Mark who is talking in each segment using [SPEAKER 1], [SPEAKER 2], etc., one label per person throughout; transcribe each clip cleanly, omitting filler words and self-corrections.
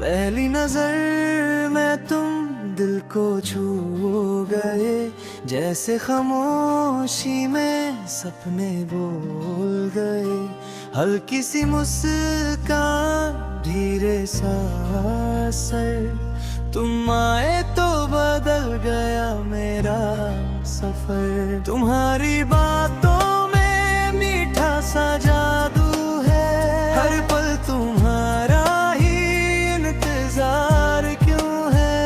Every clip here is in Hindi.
[SPEAKER 1] पहली नजर में तुम दिल को छू गए, जैसे खामोशी में सपने बोल गए। हल्की सी मुस्कान, धीरे सा असर, तुम आए तो बदल गया मेरा सफर। तुम्हारी बातों में मीठा सा जादू है, हर पल तुम्हारा ही इंतजार क्यों है।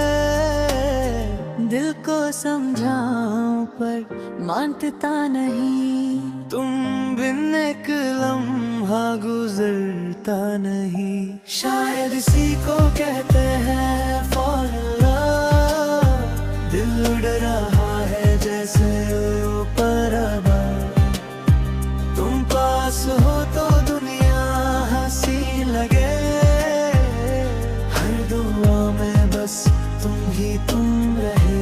[SPEAKER 1] दिल को समझाऊं पर मानता नहीं, तुम बिन एक लम्हा गुजरता नहीं। शायद इसी को कहते हैं fall in love। दिल उड़ रहा है जैसे ऊपर अब, तुम पास हो तो दुनिया हंसी लगे। हर दुआ में बस तुम ही तुम रहे।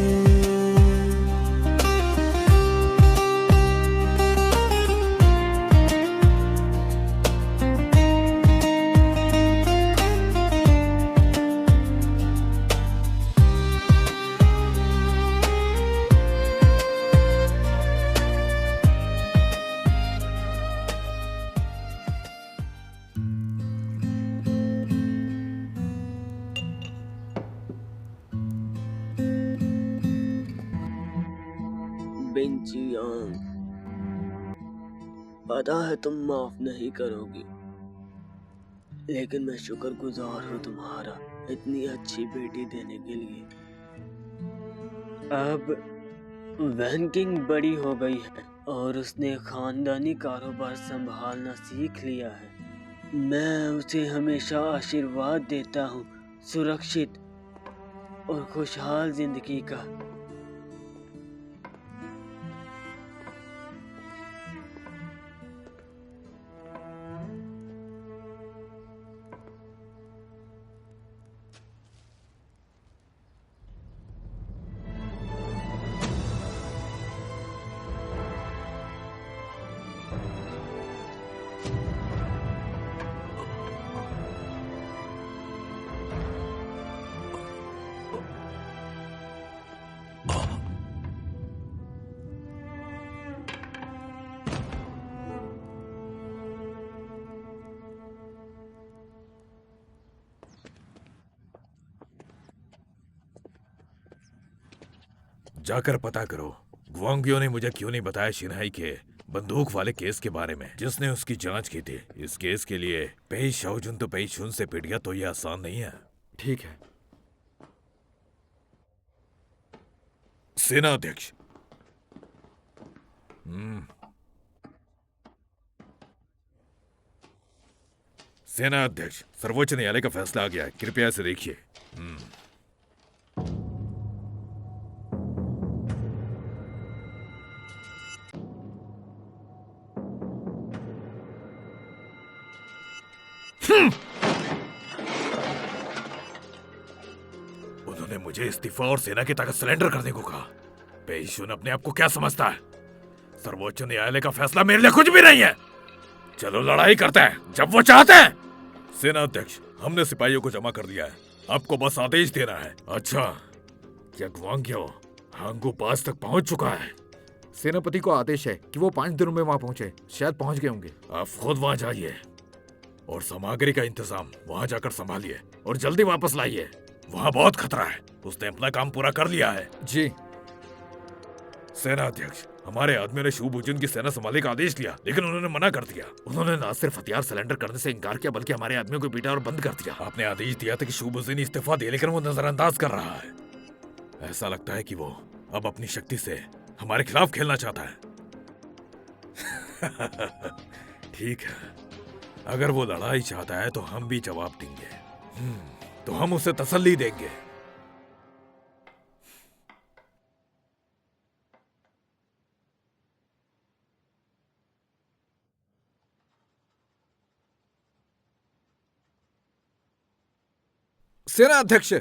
[SPEAKER 2] बेंचियांग, पता है तुम माफ नहीं करोगी, लेकिन मैं शुक्रगुजार हूँ तुम्हारा इतनी अच्छी बेटी देने के लिए। अब वैन किंग बड़ी हो गई है और उसने खानदानी कारोबार संभालना सीख लिया है। मैं उसे हमेशा आशीर्वाद देता हूँ सुरक्षित और खुशहाल जिंदगी का।
[SPEAKER 3] जाकर पता करो ग्वांगियो ने मुझे क्यों नहीं बताया शिनहाई के बंदूक वाले केस के बारे में जिसने उसकी जांच की थी। इस केस के लिए पेई शाओजुन तो पेई शुन से पिट गया तो ये आसान नहीं है।
[SPEAKER 4] ठीक है।
[SPEAKER 3] सेना अध्यक्ष। सेना अध्यक्ष, सर्वोच्च न्यायालय का फैसला आ गया है, कृपया इसे देखिए। उन्होंने मुझे इस्तीफा और सेना की ताकत सरेंडर करने को कहा। पेशुन अपने आप को क्या समझता है? सर्वोच्च न्यायालय का फैसला मेरे लिए कुछ भी नहीं है। चलो लड़ाई करते हैं जब वो चाहते हैं। सेना अध्यक्ष, हमने सिपाहियों को जमा कर दिया है, आपको बस आदेश देना है। अच्छा, क्या ग्वांगियो हांगू पास तक पहुंच चुका है?
[SPEAKER 4] सेनापति को आदेश है कि वो 5 दिनों में वहां पहुंचे। शायद पहुंच गए होंगे।
[SPEAKER 3] आप खुद वहां जाइए और सामग्री का इंतजाम वहां जाकर संभालिए और जल्दी वापस लाइए। वहां बहुत खतरा है। उसने अपना काम पूरा कर लिया है।
[SPEAKER 4] जी।
[SPEAKER 3] सेना अध्यक्ष, हमारे आदमियों ने शूबुजुन की सेना संभालने का आदेश लिया, लेकिन उन्होंने मना कर दिया। उन्होंने न सिर्फ हथियार सरेंडर करने से इनकार किया, बल्कि हमारे आदमियों को पीटा और बंद कर दिया। आपने आदेश दिया था कि शूबुजुन इस्तीफा दे, लेकिन वो नजरअंदाज कर रहा है। ऐसा लगता है कि वो अब अपनी शक्ति से हमारे खिलाफ खेलना चाहता है। ठीक है, अगर वो लड़ाई चाहता है तो हम भी जवाब देंगे। तो हम उसे तसल्ली देंगे।
[SPEAKER 4] सेना अध्यक्ष,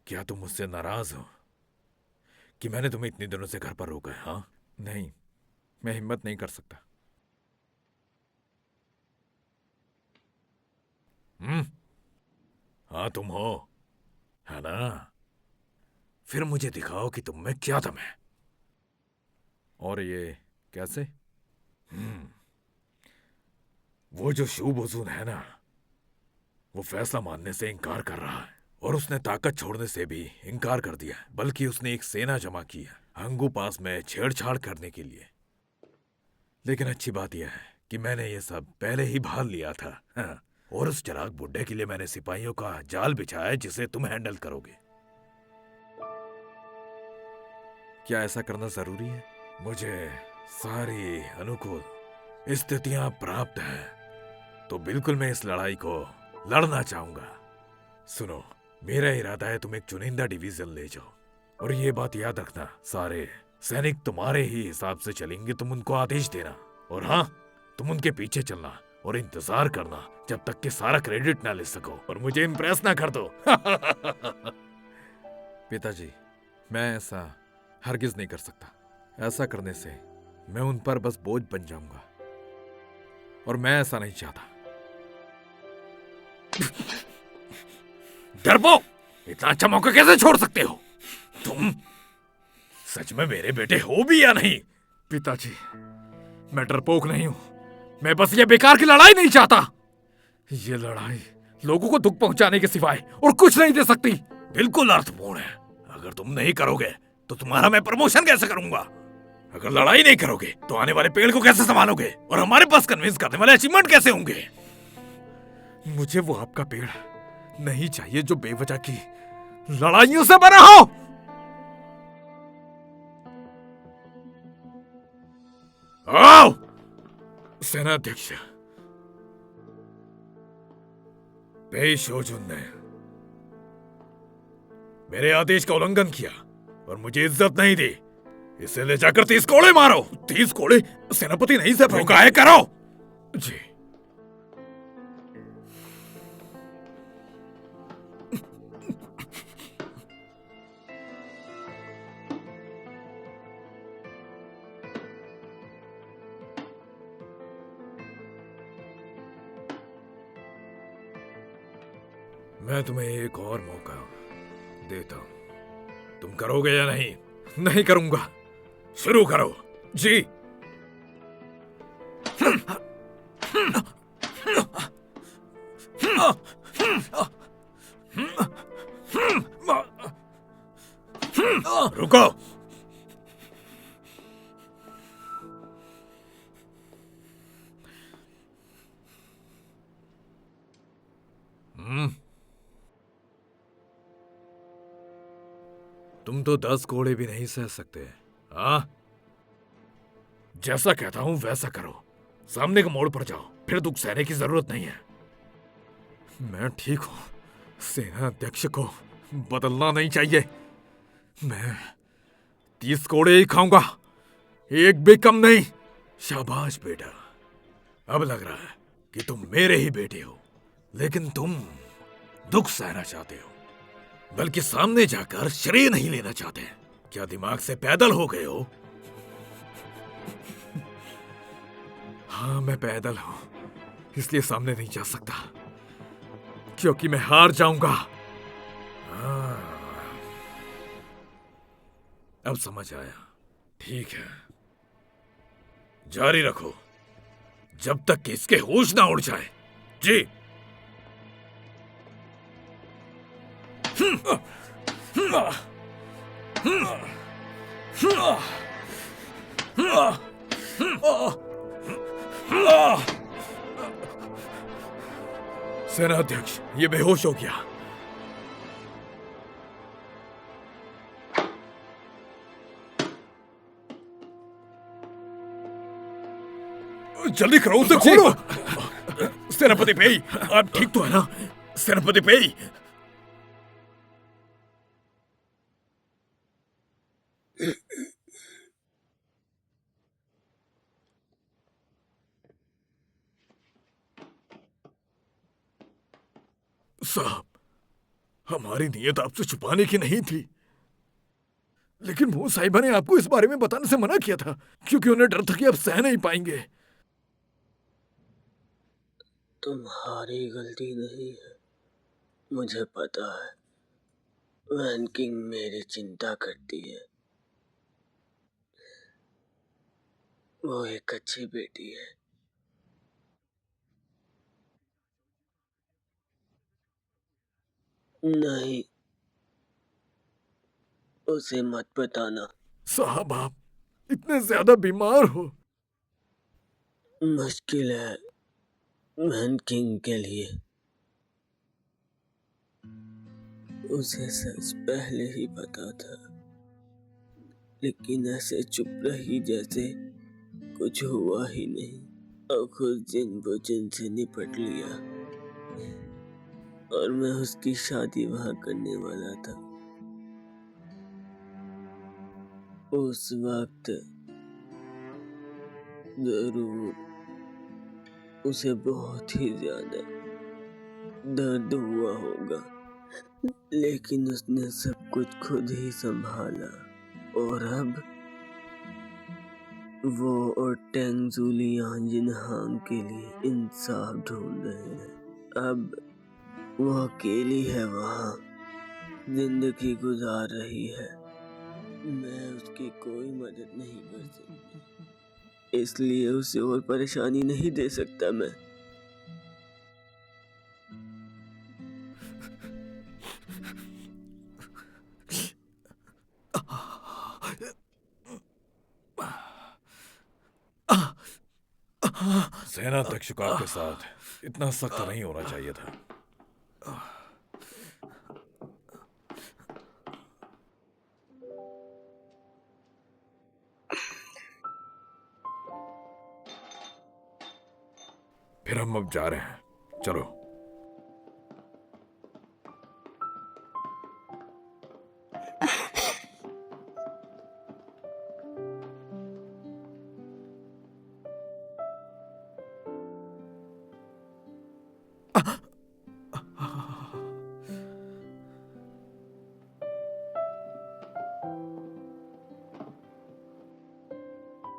[SPEAKER 3] क्या तुम मुझसे नाराज हो? कि मैंने तुम्हें इतने दिनों से घर पर रोका है? हाँ,
[SPEAKER 4] नहीं, मैं हिम्मत नहीं कर सकता।
[SPEAKER 3] हाँ तुम हो, है ना? फिर मुझे दिखाओ कि तुम में क्या दम है।
[SPEAKER 4] और ये कैसे?
[SPEAKER 3] वो जो शुभोजून है ना, वो फैसला मानने से इनकार कर रहा है और उसने ताकत छोड़ने से भी इनकार कर दिया है। बल्कि उसने एक सेना जमा की है हंगू पास में छेड़छाड़ करने के लिए। लेकिन अच्छी बात यह है कि मैंने ये सब पहले ही भाल लिया था। हाँ। और उस चिराग बुड्ढे के लिए मैंने सिपाहियों का जाल बिछाया है जिसे तुम हैंडल करोगे।
[SPEAKER 4] क्या ऐसा करना जरूरी है?
[SPEAKER 3] मुझे सारी अनुकूल स्थितियां प्राप्त हैं, तो बिल्कुल मैं इस लड़ाई को लड़ना चाहूंगा। सुनो, मेरा इरादा है तुम एक चुनिंदा डिवीजन ले जाओ, और ये बात याद रखना, सारे सैनिक तुम्हारे ही हिसाब से चलेंगे। तुम उनको आदेश देना, और हाँ, तुम उनके पीछे चलना और इंतजार करना जब तक कि सारा क्रेडिट ना ले सको और मुझे इम्प्रेस ना कर दो।
[SPEAKER 4] पिताजी, मैं ऐसा हरगिज नहीं कर सकता। ऐसा करने से मैं उन पर बस बोझ बन जाऊंगा, और मैं ऐसा नहीं चाहता।
[SPEAKER 3] डरपोक, इतना अच्छा मौका कैसे छोड़ सकते हो? तुम सच में मेरे बेटे हो भी या नहीं?
[SPEAKER 4] पिताजी, मैं डरपोक नहीं हूं। मैं बस ये बेकार की लड़ाई नहीं चाहता। ये लड़ाई लोगों को दुख पहुंचाने के सिवाय और कुछ नहीं दे सकती।
[SPEAKER 3] बिल्कुल अर्थपूर्ण है। अगर तुम नहीं करोगे तो तुम्हारा मैं प्रमोशन कैसे करूंगा? अगर लड़ाई नहीं करोगे तो आने वाले पेड़ को कैसे संभालोगे? और हमारे पास कन्विंस करने वाले अचीवमेंट कैसे होंगे?
[SPEAKER 4] मुझे वो आपका पेड़ नहीं चाहिए जो बेवजह की लड़ाइयों से बना हो।
[SPEAKER 3] आओ सेनाध्यक्ष, पेई शोजुन ने मेरे आदेश का उल्लंघन किया और मुझे इज्जत नहीं दी। इसे ले जाकर 30 कोड़े मारो।
[SPEAKER 4] 30 कोड़े? सेनापति नहीं से
[SPEAKER 3] तो काहे करो?
[SPEAKER 4] जी।
[SPEAKER 3] मैं तुम्हें एक और मौका देता हूं। तुम करोगे या नहीं?
[SPEAKER 4] नहीं करूंगा।
[SPEAKER 3] शुरू करो।
[SPEAKER 4] जी।
[SPEAKER 3] रुको। तुम तो 10 कोड़े भी नहीं सह सकते। हाँ, जैसा कहता हूं वैसा करो। सामने के मोड़ पर जाओ, फिर दुख सहने की जरूरत नहीं है।
[SPEAKER 4] मैं ठीक हूं। सेना अध्यक्ष को बदलना नहीं चाहिए। मैं 30 कोड़े ही खाऊंगा, एक भी कम नहीं।
[SPEAKER 3] शाबाश बेटा, अब लग रहा है कि तुम मेरे ही बेटे हो। लेकिन तुम दुख सहना चाहते हो, बल्कि सामने जाकर श्रेय नहीं लेना चाहते। क्या दिमाग से पैदल हो गए हो?
[SPEAKER 4] हाँ, मैं पैदल हूं, इसलिए सामने नहीं जा सकता, क्योंकि मैं हार जाऊंगा।
[SPEAKER 3] हाँ, अब समझ आया। ठीक है, जारी रखो जब तक कि इसके होश ना उड़ जाए। जी।
[SPEAKER 4] सेनाध्यक्ष, ये बेहोश हो गया।
[SPEAKER 3] जल्दी करो, उसे खोलो। सेनापति पेई, आप ठीक तो है ना? सेनापति पेई। साहब, हमारी नीयत आपसे छुपाने की नहीं थी।
[SPEAKER 4] लेकिन वो साहिबा ने आपको इस बारे में बताने से मना किया था, क्योंकि उन्हें डर था कि आप सह नहीं पाएंगे।
[SPEAKER 2] तुम्हारी गलती नहीं है, मुझे पता है। वैन किंग मेरी चिंता करती है। वो एक अच्छी बेटी है। नहीं, उसे मत बताना।
[SPEAKER 4] साहब आप इतने ज्यादा बीमार हो।
[SPEAKER 2] मुश्किल है वैन किंग के लिए। उसे सच पहले ही पता था, लेकिन ऐसे चुप रही जैसे कुछ हुआ ही नहीं, और खुद जिन बुझिन से निपट लिया। और मैं उसकी शादी वहां करने वाला था। उस वक्त जरूर उसे बहुत ही ज्यादा दर्द हुआ होगा, लेकिन उसने सब कुछ खुद ही संभाला। और अब वो और टेंग जूलियान जिनहांग के लिए इंसाफ ढूंढ रहे हैं। अब वो अकेली है वहाँ, जिंदगी गुजार रही है। मैं उसकी कोई मदद नहीं कर सकता, इसलिए उसे और परेशानी नहीं दे सकता मैं।
[SPEAKER 3] सेनाध्यक्ष को आपके साथ इतना सख्त नहीं होना चाहिए था। फिर हम अब जा रहे हैं, चलो।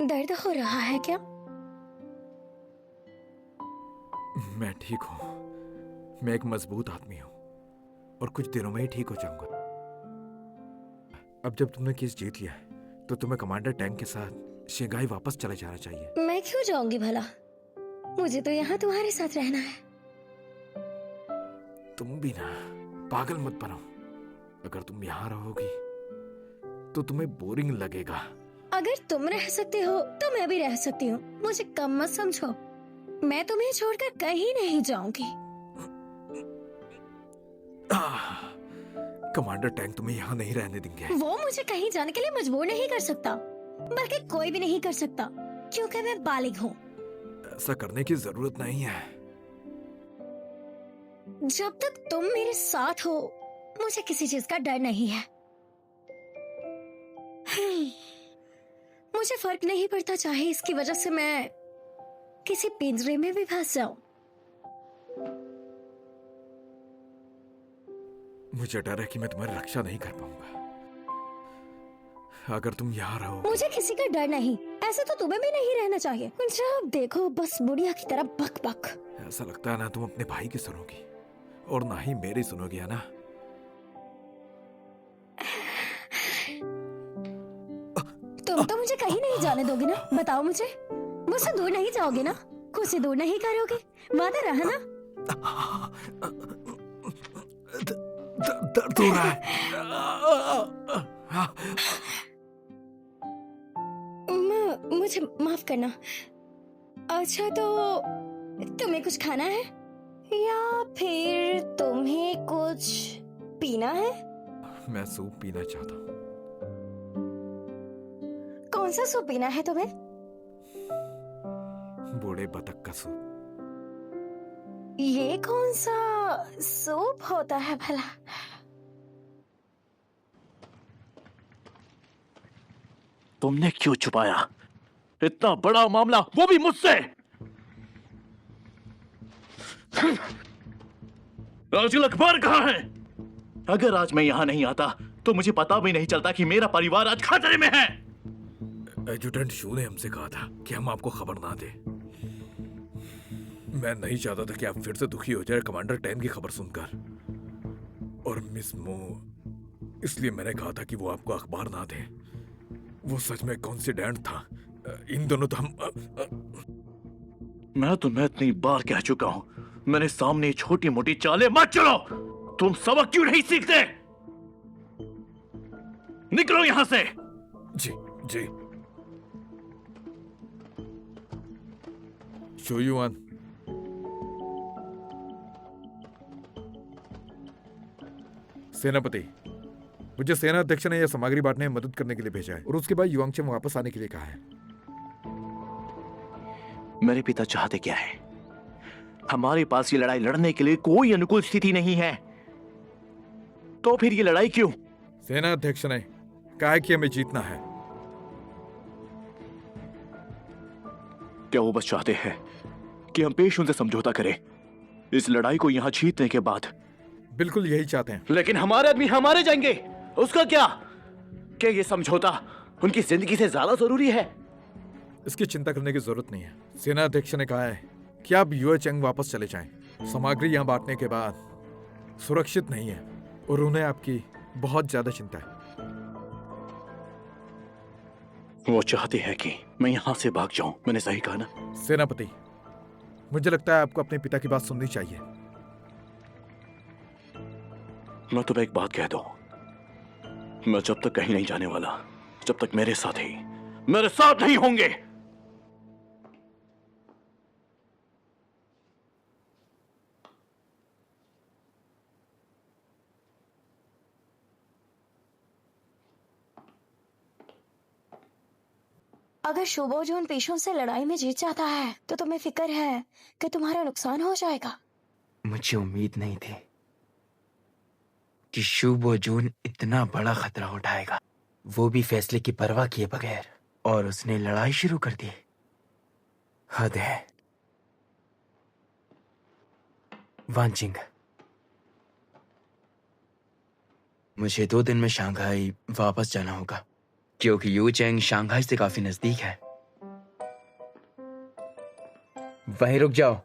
[SPEAKER 5] दर्द हो रहा है क्या?
[SPEAKER 4] मैं ठीक हूँ। मैं एक मजबूत आदमी हूँ और कुछ दिनों में ही ठीक हो जाऊंगा। अब जब तुमने केस जीत लिया है तो तुम्हें कमांडर टैंक के साथ शंघाई वापस चले जाना चाहिए।
[SPEAKER 5] मैं क्यों जाऊंगी भला? मुझे तो यहाँ तुम्हारे साथ रहना है।
[SPEAKER 4] तुम भी ना पागल मत बनो। अगर तुम यहाँ रहोगी तो तुम्हें बोरिंग लगेगा।
[SPEAKER 5] अगर तुम रह सकते हो तो मैं भी रह सकती हूँ। मुझे कम मत समझो। मैं तुम्हें छोड़कर कहीं नहीं जाऊंगी।
[SPEAKER 4] कमांडर टैंक तुम्हें यहाँ नहीं रहने देंगे।
[SPEAKER 5] वो मुझे कहीं जाने के लिए मजबूर नहीं कर सकता, बल्कि कोई भी नहीं कर सकता, क्योंकि मैं बालिग हूँ।
[SPEAKER 4] ऐसा करने की जरूरत नहीं है।
[SPEAKER 5] जब तक तुम मेरे साथ हो मुझे किसी चीज का डर नहीं है। मुझे फर्क नहीं पड़ता चाहे इसकी वजह से मैं किसी पिंजरे में भी फंस जाऊं।
[SPEAKER 4] मुझे डर है कि मैं तुम्हारी रक्षा नहीं कर पाऊंगा अगर तुम यहाँ रहो।
[SPEAKER 5] मुझे किसी का डर नहीं। ऐसे तो तुम्हें भी नहीं रहना चाहिए। जब देखो बस बुढ़िया की तरह बक बक।
[SPEAKER 4] ऐसा लगता है ना तुम अपने भाई की सुनोगी और ना ही मेरी सुनोगी, है ना?
[SPEAKER 5] तुम तो मुझे कहीं नहीं जाने दोगे ना? बताओ मुझे, मुझसे दूर नहीं जाओगे ना? खुद से दूर नहीं करोगे? वादा रहा ना?
[SPEAKER 4] दर्द हो रहा है।
[SPEAKER 5] मुझे माफ करना। अच्छा तो तुम्हें कुछ खाना है या फिर तुम्हें कुछ पीना है?
[SPEAKER 4] मैं सूप पीना चाहता हूँ।
[SPEAKER 5] कौन सा सूप पीना है तुम्हें?
[SPEAKER 4] बूढ़े बतख का सूप।
[SPEAKER 5] ये कौन सा सूप होता है भला?
[SPEAKER 6] तुमने क्यों छुपाया? इतना बड़ा मामला, वो भी मुझसे। राजुल अकबर कहाँ है? अगर आज मैं यहां नहीं आता तो मुझे पता भी नहीं चलता कि मेरा परिवार आज खतरे में है।
[SPEAKER 4] एजुटेंट शू ने हमसे कहा था कि हम आपको खबर ना दें। मैं नहीं चाहता था कि आप फिर से दुखी हो जाए कमांडर 10 की खबर सुनकर। और मिस मो, इसलिए मैंने कहा था कि वो आपको अखबार ना दें। वो सच में कॉन्सिडेंट था। इन दोनों तो हम
[SPEAKER 6] मैं तुम्हें इतनी बार कह चुका हूं, मैंने सामने छोटी मोटी चालें मत चलो। तुम सबक क्यों नहीं सीखते? निकलो यहां से।
[SPEAKER 4] जी जी। शोयुआन, सेनापति, मुझे सेना अध्यक्ष ने यह सामग्री बांटने में मदद करने के लिए भेजा है और उसके बाद युआंगचेम वापस आने के लिए कहा है।
[SPEAKER 6] मेरे पिता चाहते क्या है? हमारे पास ये लड़ाई लड़ने के लिए कोई अनुकूल स्थिति नहीं है, तो फिर ये लड़ाई क्यों?
[SPEAKER 4] सेना अध्यक्ष ने कहा है कि हमें जीतना है।
[SPEAKER 6] क्या वो बस चाहते हैं कि हम पेशों से समझौता करें इस लड़ाई को यहां जीतने के बाद?
[SPEAKER 4] बिल्कुल यही चाहते हैं।
[SPEAKER 6] लेकिन हमारे आदमी हमारे जाएंगे, उसका क्या? क्या ये समझौता उनकी जिंदगी से ज्यादा जरूरी है?
[SPEAKER 4] इसकी चिंता करने की जरूरत नहीं है। सेना अध्यक्ष ने कहा है कि आप युएचेंग वापस चले जाएं। सामग्री यहाँ बांटने के बाद सुरक्षित नहीं है और उन्हें आपकी बहुत ज्यादा चिंता है।
[SPEAKER 6] वो चाहते हैं कि मैं यहां से भाग जाऊं, मैंने सही कहा ना?
[SPEAKER 4] सेनापति, मुझे लगता है आपको अपने पिता की बात सुननी चाहिए।
[SPEAKER 6] मैं तुम्हें एक बात कह दूं, मैं जब तक कहीं नहीं जाने वाला जब तक मेरे साथ नहीं होंगे।
[SPEAKER 5] अगर शोबोजोन पेशों से लड़ाई में जीत जाता है तो तुम्हें फिक्र है कि तुम्हारा नुकसान हो जाएगा।
[SPEAKER 7] मुझे उम्मीद नहीं थी कि शोबोजोन इतना बड़ा खतरा उठाएगा, वो भी फैसले की परवाह किए बगैर, और उसने लड़ाई शुरू कर दी। हद है। वानचिंग, मुझे 2 दिन में शंघाई वापस जाना होगा क्योंकि यूचेंग शंघाई से काफी नजदीक है। वहीं रुक जाओ,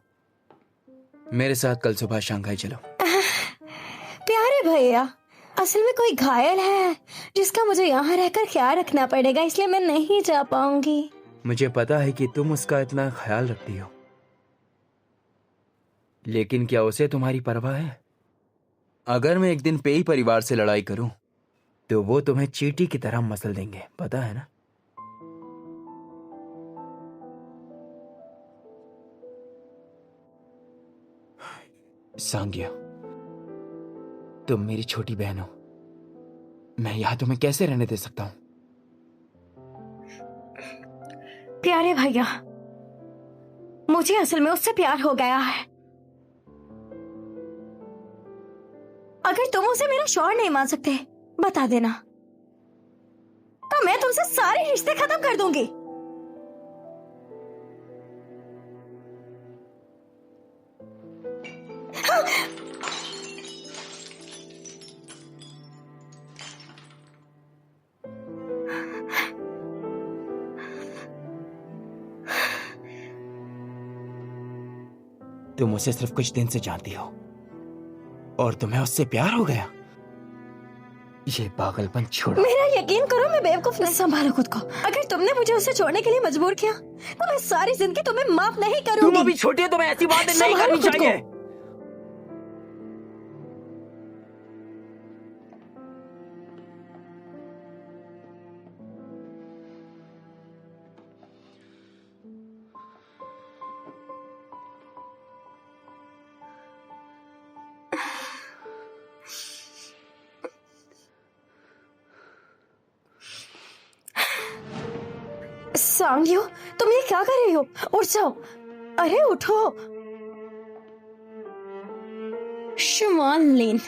[SPEAKER 7] मेरे साथ कल सुबह शंघाई चलो।
[SPEAKER 5] प्यारे भैया, असल में कोई घायल है जिसका मुझे यहाँ रहकर ख्याल रखना पड़ेगा, इसलिए मैं नहीं जा पाऊंगी।
[SPEAKER 7] मुझे पता है कि तुम उसका इतना ख्याल रखती हो, लेकिन क्या उसे तुम्हारी परवाह है? अगर मैं एक दिन पेई परिवार से लड़ाई करूं तो वो तुम्हें चींटी की तरह मसल देंगे, पता है ना? सांग्यो, तुम मेरी छोटी बहन हो, मैं यहां तुम्हें कैसे रहने दे सकता हूं?
[SPEAKER 5] प्यारे भैया, मुझे असल में उससे प्यार हो गया है। अगर तुम उसे मेरा शौहर नहीं मान सकते, बता देना, तो मैं तुमसे सारे रिश्ते खत्म कर दूंगी।
[SPEAKER 7] तुम उसे सिर्फ कुछ दिन से जानती हो और तुम्हें उससे प्यार हो गया? ये पागलपन छोड़ो।
[SPEAKER 5] मेरा यकीन करो, मैं बेवकूफ नहीं। संभालो खुद को। अगर तुमने मुझे उसे छोड़ने के लिए मजबूर किया तो मैं सारी जिंदगी तुम्हें माफ नहीं करूंगी।
[SPEAKER 7] तुम अभी छोटी हो, तुम्हें ऐसी बातें नहीं
[SPEAKER 5] संभालो
[SPEAKER 7] करनी
[SPEAKER 5] खुद को।
[SPEAKER 7] चाहिए।
[SPEAKER 5] सांग्यो, तुम ये क्या कर रही हो? उठ जाओ, अरे उठो। शुमान लिन,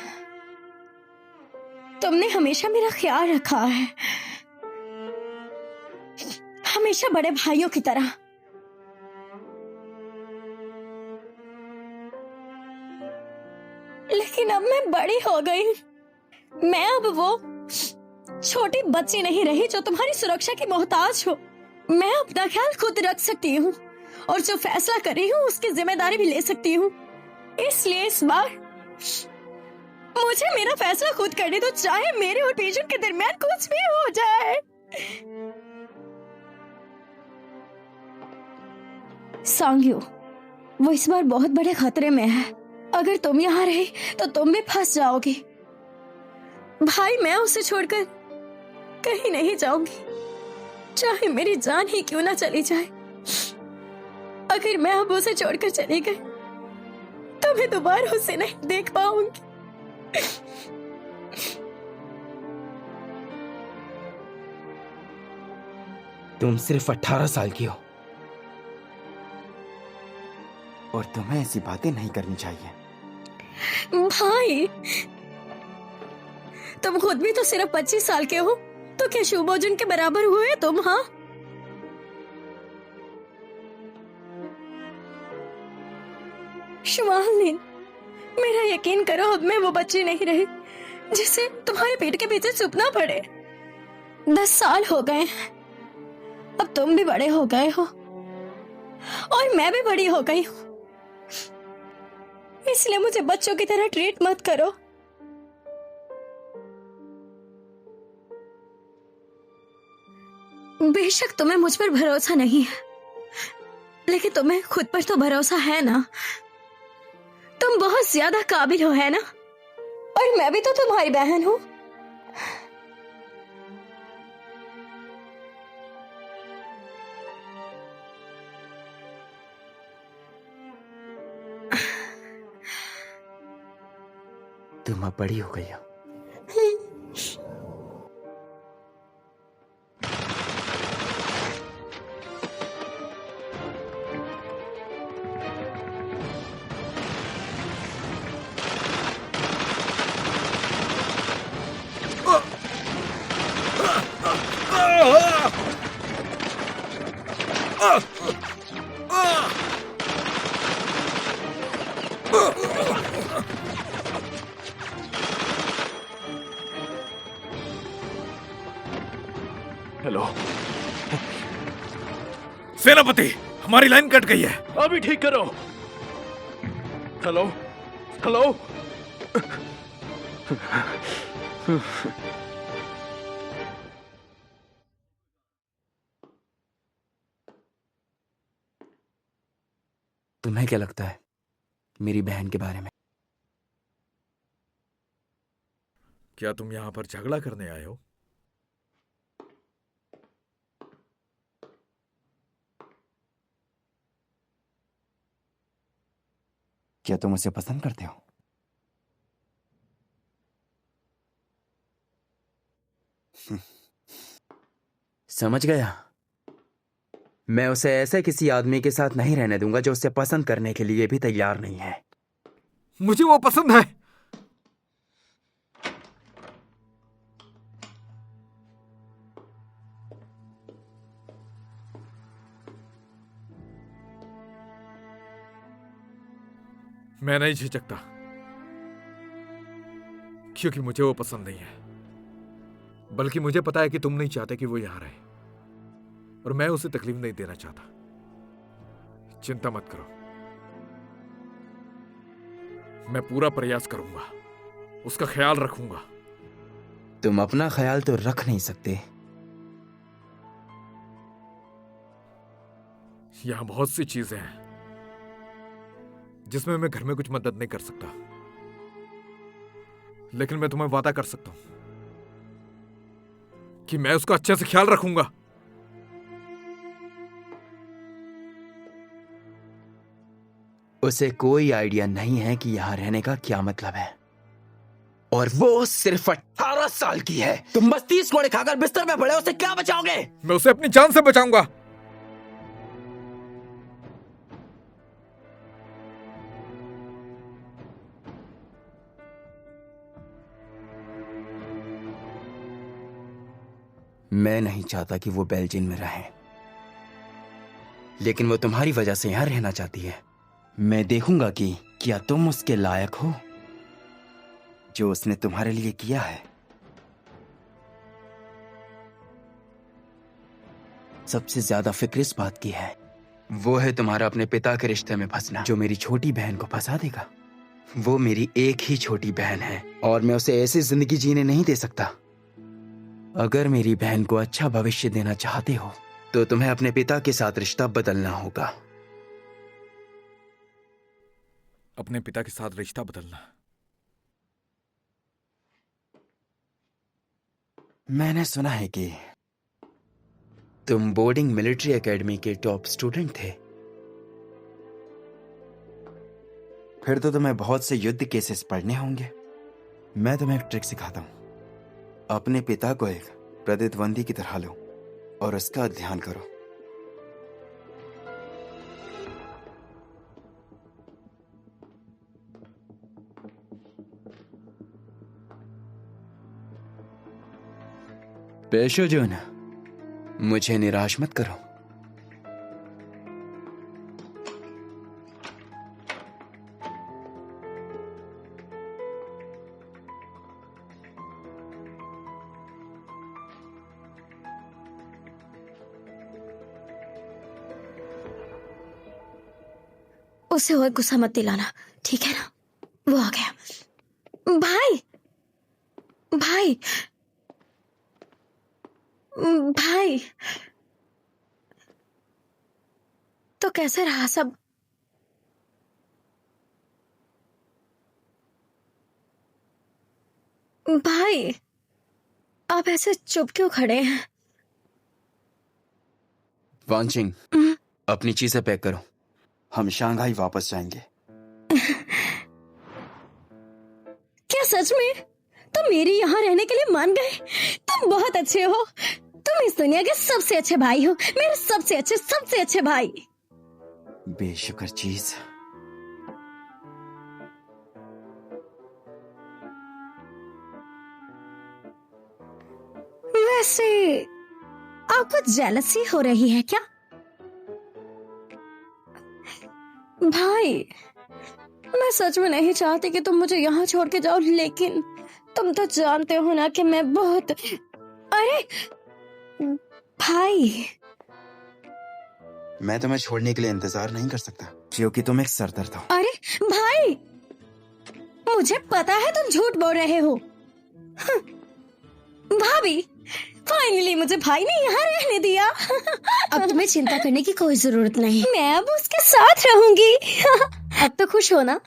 [SPEAKER 5] तुमने हमेशा मेरा ख्याल रखा है, हमेशा बड़े भाइयों की तरह। लेकिन अब मैं बड़ी हो गई, मैं अब वो छोटी बच्ची नहीं रही जो तुम्हारी सुरक्षा की मोहताज हो। मैं अपना ख्याल खुद रख सकती हूँ और जो फैसला कर रही हूँ उसकी जिम्मेदारी भी ले सकती हूँ। इसलिए इस बार मुझे मेरा फैसला खुद करने दो, चाहे मेरे और पेशेंट के दरमियान कुछ भी हो जाए। सांग्यू, वो इस बार बहुत बड़े खतरे में है। अगर तुम यहाँ रही तो तुम भी फंस जाओगी। भाई, मैं उसे छोड़कर कहीं नहीं जाऊंगी, चाहे मेरी जान ही क्यों ना चली जाए। अगर मैं अब उसे छोड़कर चली गई तो मैं दोबारा उसे नहीं देख पाऊंगी।
[SPEAKER 7] तुम सिर्फ 18 साल की हो और तुम्हें ऐसी बातें नहीं करनी चाहिए।
[SPEAKER 5] भाई, तुम खुद भी तो सिर्फ 25 साल के हो, तो क्या शुभोजन के बराबर हुए तुम? हाँ, शुभांगी, मेरा यकीन करो, अब मैं वो बच्ची नहीं रही जिसे तुम्हारे पेट के पीछे छुपना पड़े। 10 साल हो गए, अब तुम भी बड़े हो गए हो और मैं भी बड़ी हो गई हूँ, इसलिए मुझे बच्चों की तरह ट्रीट मत करो। बेशक तुम्हें मुझ पर भरोसा नहीं है, लेकिन तुम्हें खुद पर तो भरोसा है ना। तुम बहुत ज्यादा काबिल हो, है ना? और मैं भी तो तुम्हारी बहन हूं।
[SPEAKER 7] तुम अब बड़ी हो गई हो।
[SPEAKER 6] हेलो
[SPEAKER 3] सेनापति, हमारी लाइन कट गई है।
[SPEAKER 6] अभी ठीक करो। Hello hello.
[SPEAKER 7] तुम्हें क्या लगता है मेरी बहन के बारे में?
[SPEAKER 4] क्या तुम यहाँ पर झगड़ा करने आए हो?
[SPEAKER 7] क्या तुम उसे पसंद करते हो? समझ गया। मैं उसे ऐसे किसी आदमी के साथ नहीं रहने दूंगा जो उसे पसंद करने के लिए भी तैयार नहीं है।
[SPEAKER 3] मुझे वो पसंद है।
[SPEAKER 4] मैं नहीं झिझकता, क्योंकि मुझे वो पसंद नहीं है। बल्कि मुझे पता है कि तुम नहीं चाहते कि वो यहां रहे, और मैं उसे तकलीफ नहीं देना चाहता। चिंता मत करो, मैं पूरा प्रयास करूंगा, उसका ख्याल रखूंगा।
[SPEAKER 7] तुम अपना ख्याल तो रख नहीं सकते।
[SPEAKER 4] यहां बहुत सी चीजें हैं जिसमें मैं घर में कुछ मदद नहीं कर सकता, लेकिन मैं तुम्हें वादा कर सकता हूं कि मैं उसका अच्छे से ख्याल रखूंगा।
[SPEAKER 7] उसे कोई आइडिया नहीं है कि यहां रहने का क्या मतलब है, और वो सिर्फ 18 साल की है। तुम बस 30 कोड़े खाकर बिस्तर में पड़े, उसे क्या बचाओगे?
[SPEAKER 4] मैं उसे अपनी जान से बचाऊंगा।
[SPEAKER 7] मैं नहीं चाहता कि वो बेल्जियम में रहे, लेकिन वो तुम्हारी वजह से यहां रहना चाहती है। मैं देखूंगा कि क्या तुम उसके लायक हो जो उसने तुम्हारे लिए किया है। सबसे ज्यादा फिक्र इस बात की है, वो है तुम्हारा अपने पिता के रिश्ते में फंसना, जो मेरी छोटी बहन को फंसा देगा। वो मेरी एक ही छोटी बहन है और मैं उसे ऐसी जिंदगी जीने नहीं दे सकता। अगर मेरी बहन को अच्छा भविष्य देना चाहते हो तो तुम्हें अपने पिता के साथ रिश्ता बदलना होगा।
[SPEAKER 4] अपने पिता के साथ रिश्ता बदलना?
[SPEAKER 7] मैंने सुना है कि तुम बोर्डिंग मिलिट्री एकेडमी के टॉप स्टूडेंट थे। फिर तो तुम्हें बहुत से युद्ध केसेस पढ़ने होंगे। मैं तुम्हें एक ट्रिक सिखाता हूं। अपने पिता को एक प्रतिद्वंदी की तरह लो और उसका ध्यान करो। पेशो जून, मुझे निराश मत करो।
[SPEAKER 5] उसे और गुस्सा मत दिलाना, ठीक है ना? वो आ गया। भाई भाई भाई, तो कैसे रहा सब? भाई, आप ऐसे चुप क्यों खड़े हैं?
[SPEAKER 7] वांचिंग, अपनी चीजें पैक करो, हम शंघाई वापस जाएंगे।
[SPEAKER 5] क्या सच में तुम मेरी यहाँ रहने के लिए मान गए? तुम बहुत अच्छे हो। तुम इस दुनिया के सबसे अच्छे भाई हो, मेरे सबसे अच्छे भाई।
[SPEAKER 7] बेशुक्र चीज।
[SPEAKER 5] वैसे आपको जेलसी हो रही है क्या? भाई, मैं सच में नहीं चाहती कि तुम मुझे यहाँ छोड़ के जाओ, लेकिन तुम तो जानते हो ना कि मैं बहुत... अरे भाई,
[SPEAKER 7] मैं तुम्हें छोड़ने के लिए इंतजार नहीं कर सकता, क्योंकि तुम एक सरदर्द हो।
[SPEAKER 5] अरे भाई, मुझे पता है तुम झूठ बोल रहे हो। भाभी, फाइनली मुझे भाई ने यहाँ रहने दिया। अब तुम्हें चिंता करने की कोई जरूरत नहीं, मैं अब उसके साथ रहूंगी। अब तो खुश हो ना?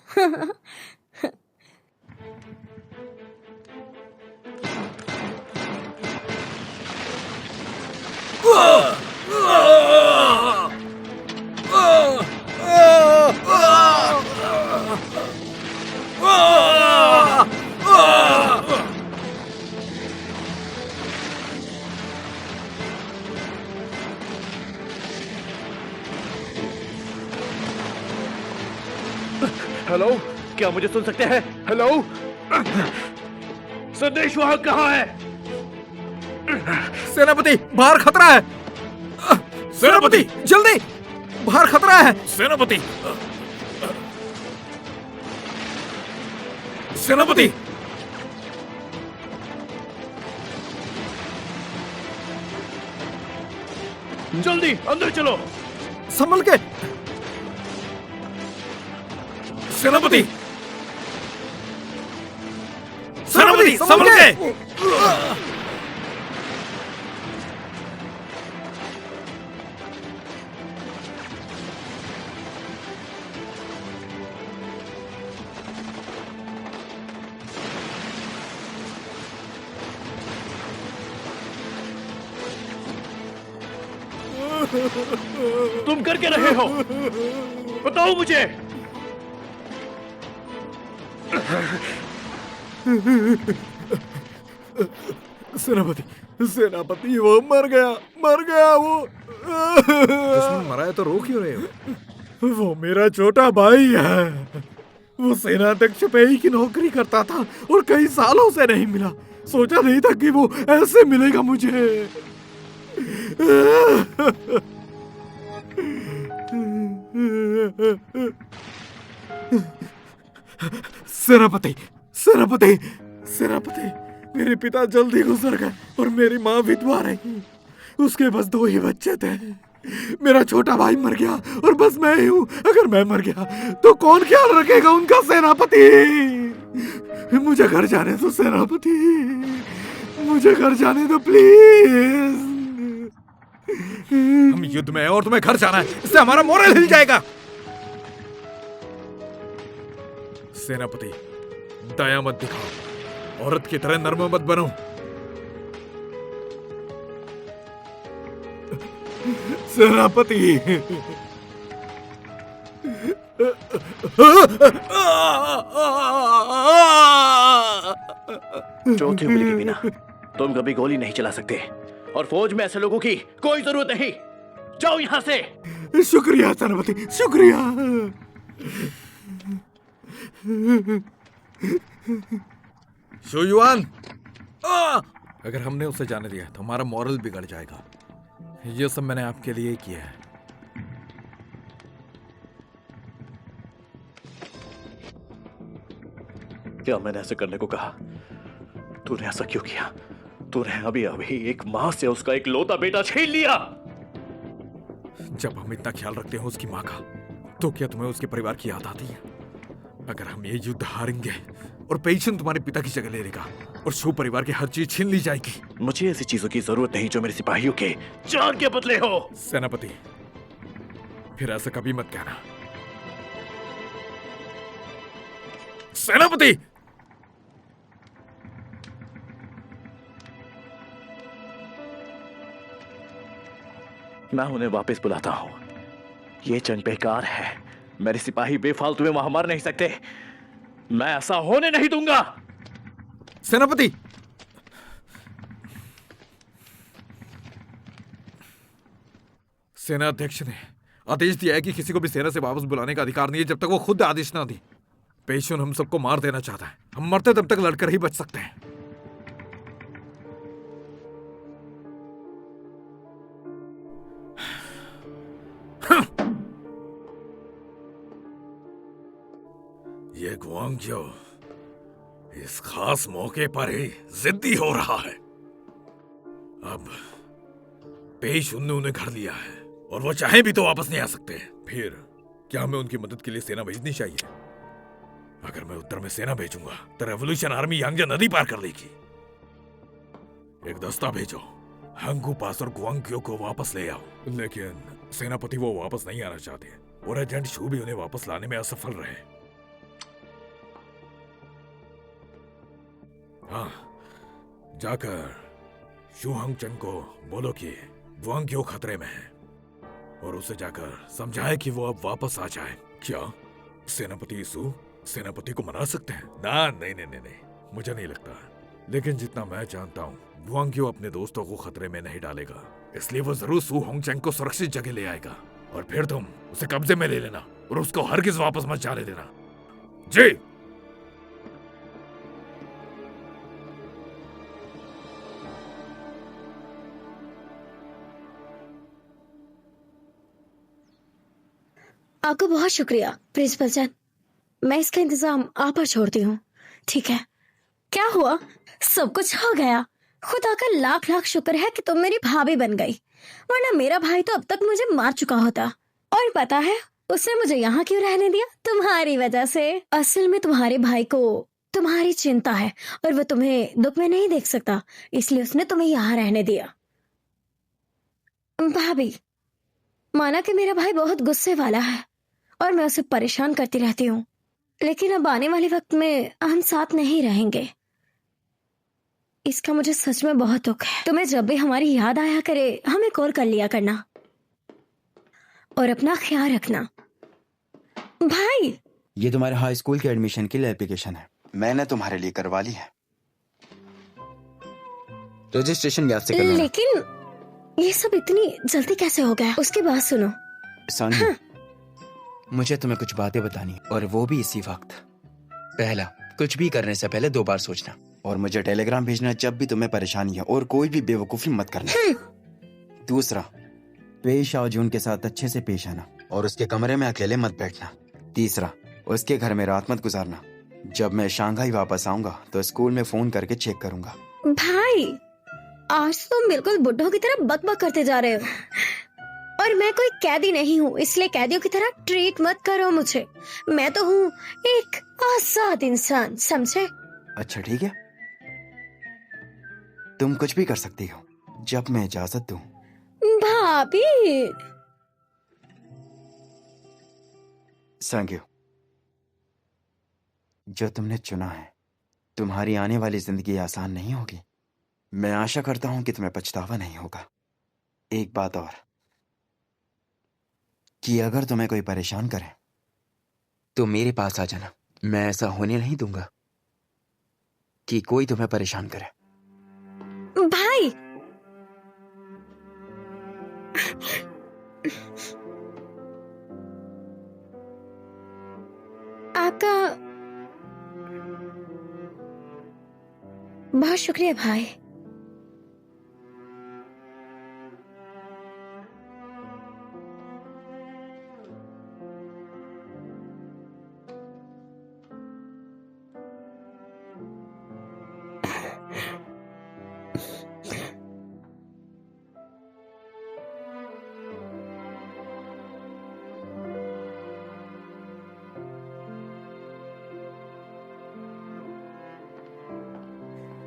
[SPEAKER 6] हेलो, क्या मुझे सुन सकते हैं? हेलो, संदेश वहां कहाँ है?
[SPEAKER 4] सेनापति, बाहर खतरा है। सेनापति, जल्दी, बाहर खतरा है। सेनापति, सेनापति,
[SPEAKER 6] जल्दी अंदर चलो।
[SPEAKER 4] संभल के। सेनापति, सेनापति, संभल के।
[SPEAKER 6] तुम कर क्या रहे हो? बताओ मुझे।
[SPEAKER 4] सेनापति, सेनापति, वो मर गया वो। दुश्मन मरा है तो रो क्यों रहे हो? वो मेरा छोटा भाई है। वो सेनाध्यक्ष पे ही की नौकरी करता था और कई सालों से नहीं मिला। सोचा नहीं था कि वो ऐसे मिलेगा मुझे। सेनापति, सेनापति, सेनापति, मेरे पिता जल्दी गुजर गए और मेरी माँ विधवा रही। उसके बस 2 ही बच्चे थे। मेरा छोटा भाई मर गया और बस मैं ही हूँ। अगर मैं मर गया तो कौन ख्याल रखेगा उनका? सेनापति, मुझे घर जाने दो सेनापति, मुझे घर जाने दो प्लीज। हम युद्ध में हैं और तुम्हें घर जाना है, इससे हमारा मोरल हिल जाएगा। सेनापति, दया मत दिखाओ, औरत की तरह नर्म मत बनो। सेनापति,
[SPEAKER 6] चौथी उंगली के बिना तुम कभी गोली नहीं चला सकते, और फौज में ऐसे लोगों की कोई जरूरत नहीं। जाओ यहां से।
[SPEAKER 4] शुक्रिया सेनापति, शुक्रिया। शुयुआन, अगर हमने उसे जाने दिया तो हमारा मॉरल बिगड़ जाएगा। ये सब मैंने आपके लिए ही किया है।
[SPEAKER 6] क्या मैंने ऐसे करने को कहा? तूने ऐसा क्यों किया? तूने अभी अभी एक मां से उसका एक लौता बेटा छीन लिया।
[SPEAKER 4] जब हम इतना ख्याल रखते हैं उसकी मां का, तो क्या तुम्हें उसके परिवार की याद आती है? अगर हम ये युद्ध हारेंगे और पेशेंट तुम्हारे पिता की जगह ले लेगा और शो परिवार की हर चीज छीन ली जाएगी।
[SPEAKER 6] मुझे ऐसी चीजों की जरूरत नहीं जो मेरे सिपाहियों के जान के बदले हो।
[SPEAKER 4] सेनापति, फिर ऐसा कभी मत कहना। सेनापति,
[SPEAKER 6] मैं उन्हें वापस बुलाता हूं। ये जंग बेकार है। मेरे सिपाही बेफालतू में वहां मर नहीं सकते। मैं ऐसा होने नहीं दूंगा।
[SPEAKER 4] सेनापति, सेना अध्यक्ष ने आदेश दिया है कि किसी को भी सेना से वापस बुलाने का अधिकार नहीं है जब तक वो खुद आदेश ना दे। पेशुन हम सबको मार देना चाहता है। हम मरते तब तक लड़कर ही बच सकते हैं। ये गुआंग्यो इस खास मौके पर ही जिद्दी हो रहा है। अब पेशुन ने उन्हें घर लिया है और वो चाहे भी तो वापस नहीं आ सकते। फिर क्या हमें उनकी मदद के लिए सेना भेजनी चाहिए? अगर मैं उत्तर में सेना भेजूंगा तो रेवोल्यूशन आर्मी यांगजे नदी पार कर लेगी। एक दस्ता भेजो, हंगू पास और गुआंग्यो को वापस ले आओ। लेकिन सेनापति वो वापस नहीं आना चाहते और एजेंट शू भी उन्हें वापस लाने में असफल रहे। हाँ, जाकर शू हंगचन को बोलो कि गुआंग्यो खतरे में है और उसे जाकर समझाए कि वो अब वापस आ जाए। क्या सेनापति इसू सेनापति को मना सकते हैं? ना, नहीं, मुझे नहीं लगता। लेकिन जितना मैं जानता हूँ, गुआंग्यो अपने दोस्तों को खतरे में नहीं डालेगा, इसलिए वो जरूर सू होंगचैंग को सुरक्षित जगह ले आएगा और फिर तुम उसे कब्जे में ले लेना और उसको हरगिज वापस मत जाने देना। जी।
[SPEAKER 5] आपका बहुत शुक्रिया प्रिंसिपल सर। मैं इसका इंतजाम आप पर छोड़ती हूँ। ठीक है? क्या हुआ? सब कुछ हो गया। खुदा का लाख लाख शुक्र है कि तुम मेरी भाभी बन गई, वरना मेरा भाई तो अब तक मुझे मार चुका होता। और पता है उसने मुझे यहाँ क्यों रहने दिया? तुम्हारी वजह से। असल में तुम्हारे भाई को तुम्हारी चिंता है और वो तुम्हें दुख में नहीं देख सकता, इसलिए उसने तुम्हें यहाँ रहने दिया। भाभी, माना कि मेरा भाई बहुत गुस्से वाला है और मैं उसे परेशान करती रहती हूँ, लेकिन अब आने वाले वक्त में हम साथ नहीं रहेंगे। इसका मुझे सच में बहुत दुख है। तुम्हें जब भी हमारी याद आया करे हमें कॉल कर लिया करना और अपना ख्याल रखना। भाई,
[SPEAKER 7] ये तुम्हारे हाई स्कूल के एडमिशन के लिए एप्लीकेशन है, मैंने तुम्हारे लिए करवा ली है। रजिस्ट्रेशन याद से करना।
[SPEAKER 5] लेकिन ये सब इतनी जल्दी कैसे हो गया? उसके बाद सुनो
[SPEAKER 7] सानी, हाँ। मुझे तुम्हें कुछ बातें बतानी है और वो भी इसी वक्त। पहला, कुछ भी करने से पहले 2 बार सोचना और मुझे टेलीग्राम भेजना जब भी तुम्हें परेशानी है और कोई भी बेवकूफी मत करना। दूसरा, पेश आओ जून के साथ अच्छे से पेश आना और उसके कमरे में अकेले मत बैठना। तीसरा, उसके घर में रात मत गुजारना। जब मैं शंघाई वापस आऊंगा तो स्कूल में फोन करके चेक करूंगा।
[SPEAKER 5] भाई, आज तुम बिल्कुल बुड्ढों की तरह बकबक करते जा रहे हो। और मैं कोई कैदी नहीं हूँ, इसलिए कैदियों की तरह ट्रीट मत करो मुझे। मैं तो हूँ एक आजाद इंसान, समझे?
[SPEAKER 8] अच्छा ठीक है, तुम कुछ भी कर सकती हो जब मैं इजाजत दूं।
[SPEAKER 5] भाभी।
[SPEAKER 8] सांग्यो, जो तुमने चुना है, तुम्हारी आने वाली जिंदगी आसान नहीं होगी। मैं आशा करता हूं कि तुम्हें पछतावा नहीं होगा। एक बात और, कि अगर तुम्हें कोई परेशान करे तो मेरे पास आ जाना। मैं ऐसा होने नहीं दूंगा कि कोई तुम्हें परेशान करे।
[SPEAKER 5] भाई, आपका बहुत शुक्रिया भाई।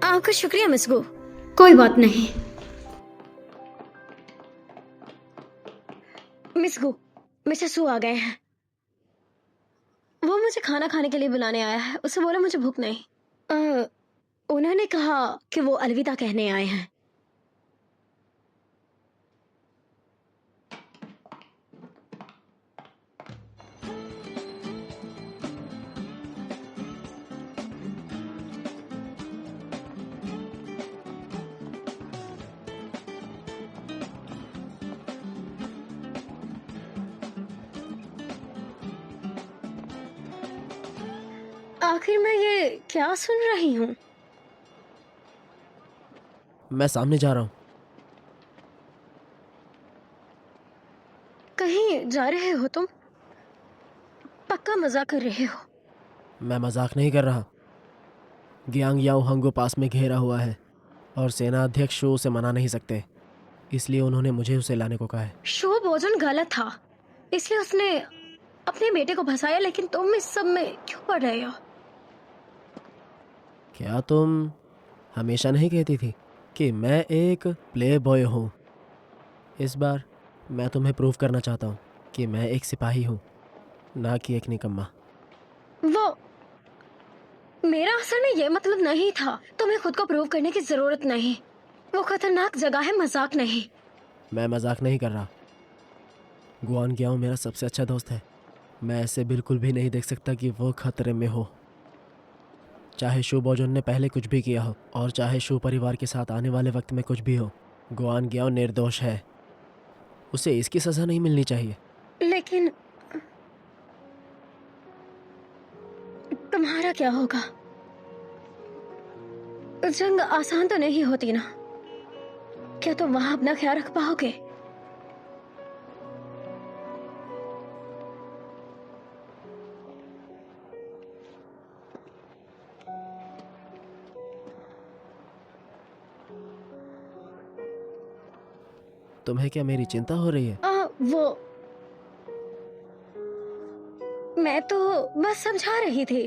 [SPEAKER 5] आपका शुक्रिया मिस गो। कोई बात नहीं मिस गो, मिस्टर सू आ गए हैं। वो मुझे खाना खाने के लिए बुलाने आया है। उससे बोला मुझे भूख नहीं। उन्होंने कहा कि वो अलविदा कहने आए हैं। आखिर मैं ये क्या सुन रही हूँ?
[SPEAKER 9] मैं सामने जा रहा हूँ।
[SPEAKER 5] कहीं जा रहे हो तुम? पक्का मजाक कर रहे हो?
[SPEAKER 9] मैं मजाक नहीं कर रहा। ग्यांग याओ हंगो पास में घेरा हुआ है और सेना अध्यक्ष शो उसे मना नहीं सकते, इसलिए उन्होंने मुझे उसे लाने को कहा है।
[SPEAKER 5] शो भोजन गलत था, इसलिए उसने अपने बेटे को फंसाया। लेकिन तुम इस सब में क्यों पड़ रहे हो?
[SPEAKER 9] क्या तुम हमेशा नहीं कहती थी कि मैं एक प्ले बॉय हूँ? इस बार मैं तुम्हें प्रूव करना चाहता हूँ कि मैं एक सिपाही हूँ, ना कि एक निकम्मा।
[SPEAKER 5] वो मेरा असल में ये मतलब नहीं था। तुम्हें खुद को प्रूव करने की जरूरत नहीं। वो खतरनाक जगह है, मजाक नहीं।
[SPEAKER 9] मैं मजाक नहीं कर रहा। गुआन ग्याओ मेरा सबसे अच्छा दोस्त है। मैं ऐसे बिल्कुल भी नहीं देख सकता कि वो खतरे में हो। चाहे शू बोजन ने पहले कुछ भी किया हो और चाहे शू परिवार के साथ आने वाले वक्त में कुछ भी हो, गुआन ग्याओ निर्दोष है। उसे इसकी सजा नहीं मिलनी चाहिए।
[SPEAKER 5] लेकिन तुम्हारा क्या होगा? जंग आसान तो नहीं होती ना। क्या तुम वहां अपना ख्याल रख पाओगे?
[SPEAKER 9] तुम्हें क्या मेरी चिंता हो रही है?
[SPEAKER 5] वो मैं तो बस समझा रही थी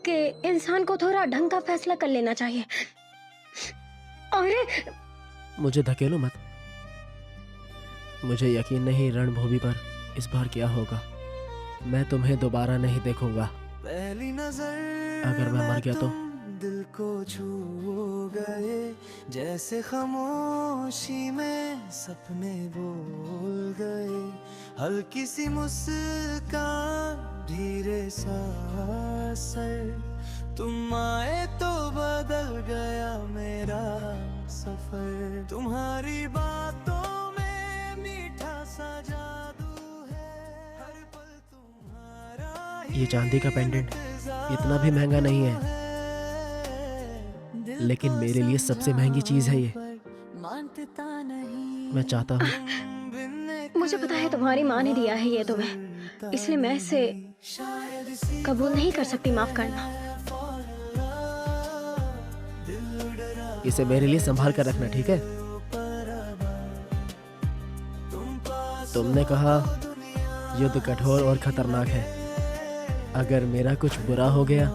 [SPEAKER 5] कि इंसान को थोड़ा ढंग का फैसला कर लेना चाहिए। अरे
[SPEAKER 9] मुझे धकेलो मत। मुझे यकीन नहीं रणभूमि पर इस बार क्या होगा। मैं तुम्हें दोबारा नहीं देखूंगा।
[SPEAKER 1] पहली नजर
[SPEAKER 9] अगर मैं मर गया तो?
[SPEAKER 1] दिल को छू गए, जैसे खामोशी में सपने बोल गए। हल्की सी मुस्कान, धीरे सा असर, तुम आए तो बदल गया मेरा सफर। तुम्हारी बातों में मीठा सा जादू है, हर पल तुम्हारा ही
[SPEAKER 9] ये चांदी का पेंडेंट इतना भी महंगा नहीं है, लेकिन मेरे लिए सबसे महंगी चीज है ये। मैं चाहता हूँ।
[SPEAKER 5] मुझे पता है तुम्हारी माँ ने दिया है ये तुम्हें, इसलिए मैं इसे कबूल नहीं कर सकती। माफ करना।
[SPEAKER 1] दिल डरा
[SPEAKER 9] इसे मेरे लिए संभाल कर रखना, ठीक है? तुमने कहा युद्ध कठोर और खतरनाक है। अगर मेरा कुछ बुरा हो गया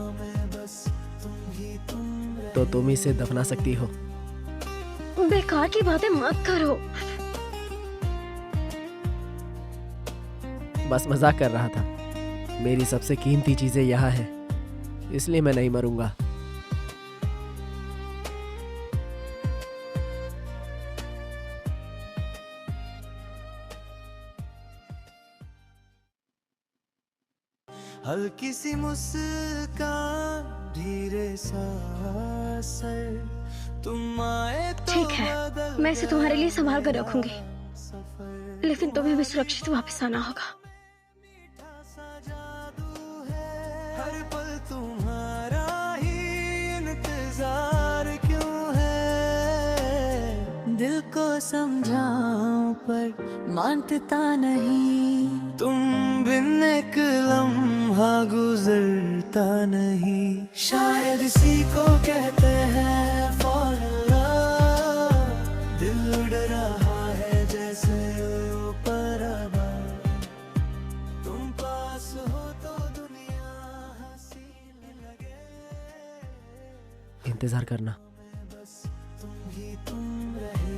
[SPEAKER 9] तो तुम इसे दफना सकती हो।
[SPEAKER 5] बेकार की बातें मत करो।
[SPEAKER 9] बस मजाक कर रहा था। मेरी सबसे कीमती चीजें यहाँ है, इसलिए मैं नहीं मरूंगा।
[SPEAKER 1] हल्की सी मुस्कान, धीरे सा असर, तुम आए तो
[SPEAKER 5] ठीक है, मैं इसे तुम्हारे लिए संभाल कर रखूंगी, लेकिन तुम्हें भी सुरक्षित वापस आना होगा।
[SPEAKER 1] हर पल तुम्हारा ही इंतजार क्यों है, दिल को समझाऊं पर मानता नहीं, तुम बिन एक लम्हा गुजरता नहीं। शायद इसी को कहते हैं fall in love, दिल उड़ रहा है जैसे ऊपर अब, तुम पास हो तो दुनिया हसीन लगे,
[SPEAKER 9] इंतजार करना।
[SPEAKER 1] बस तुम ही तुम रहे।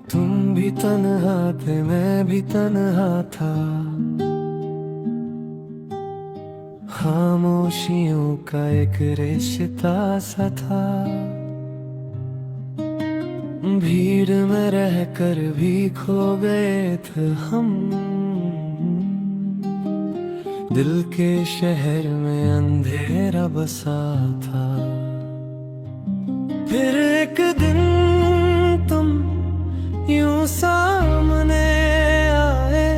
[SPEAKER 1] तुम भी तन्हा थे, मैं भी तन्हा था, खामोशियों का एक रिश्ता सा था, भीड़ में रहकर भी खो गए थे हम, दिल के शहर में अंधेरा बसा था। फिर एक दिन तुम यूं सामने आए,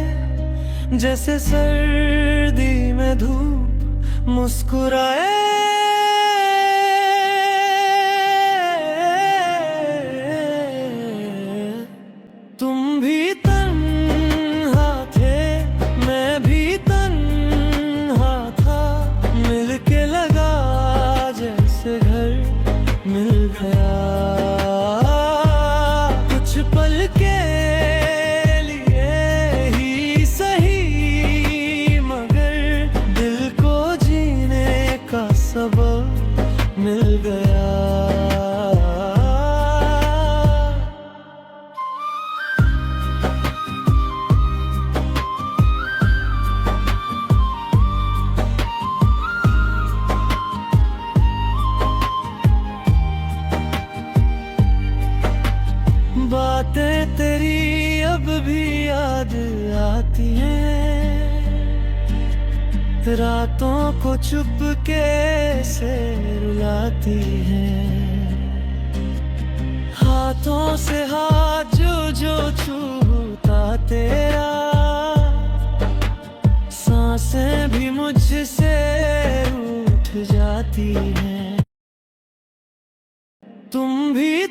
[SPEAKER 1] जैसे सर्दी में धूप मुस्कुराए, तुम भी तन्हा थे, मैं भी तन्हा था, मिलके लगा जैसे घर मिल गया, कुछ पल के लिए ही सही, मगर दिल को जीने का सबक मिल गया। बातें तेरी अब भी याद आती हैं, रातों को चुपके से रुलाती हैं, हाथों से हाथ जो छूता तेरा, सांसें भी मुझसे रूठ जाती हैं, तुम भी